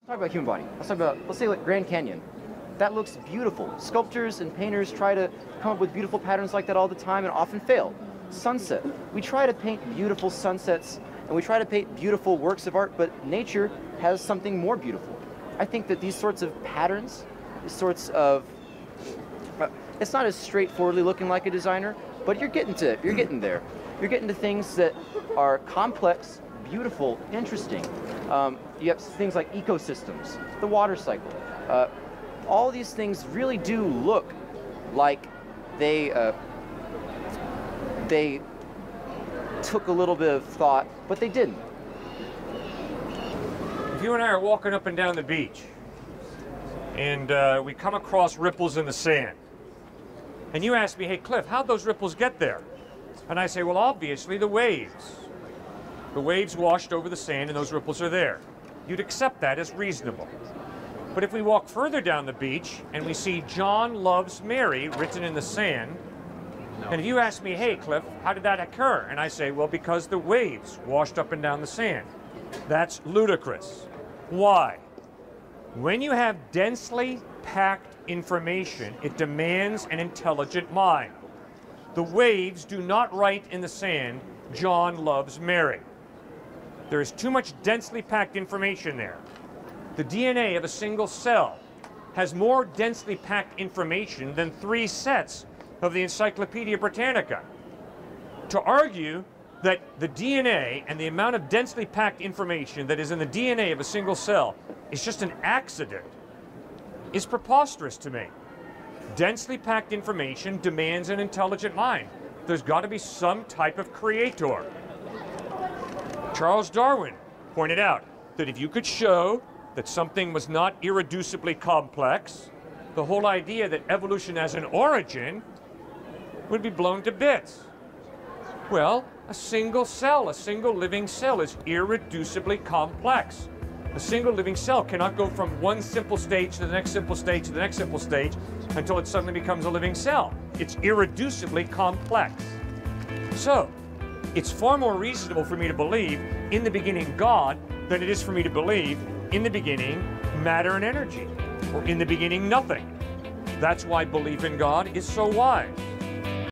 Talk about human body. Let's talk about, let's say like Grand Canyon. That looks beautiful. Sculptors and painters try to come up with beautiful patterns like that all the time and often fail. Sunset. We try to paint beautiful sunsets and we try to paint beautiful works of art, but nature has something more beautiful. I think that these sorts of patterns, these sorts of, it's not as straightforwardly looking like a designer, but you're getting there. You're getting to things that are complex, beautiful, interesting. You have things like ecosystems, the water cycle. All these things really do look like they took a little bit of thought, but they didn't. If you and I are walking up and down the beach, and we come across ripples in the sand, and you ask me, hey, Cliff, how'd those ripples get there? And I say, well, obviously the waves. The waves washed over the sand and those ripples are there. You'd accept that as reasonable. But if we walk further down the beach and we see John loves Mary written in the sand, and if you ask me, hey, Cliff, how did that occur? And I say, well, because the waves washed up and down the sand. That's ludicrous. Why? When you have densely packed information, it demands an intelligent mind. The waves do not write in the sand, John loves Mary. There is too much densely packed information there. The DNA of a single cell has more densely packed information than 3 sets of the Encyclopedia Britannica. To argue that the DNA and the amount of densely packed information that is in the DNA of a single cell is just an accident is preposterous to me. Densely packed information demands an intelligent mind. There's got to be some type of creator. Charles Darwin pointed out that if you could show that something was not irreducibly complex, the whole idea that evolution has an origin would be blown to bits. Well, a single cell, a single living cell is irreducibly complex. A single living cell cannot go from one simple stage to the next simple stage to the next simple stage until it suddenly becomes a living cell. It's irreducibly complex. So, it's far more reasonable for me to believe in the beginning God than it is for me to believe in the beginning matter and energy, or in the beginning nothing. That's why belief in God is so wise.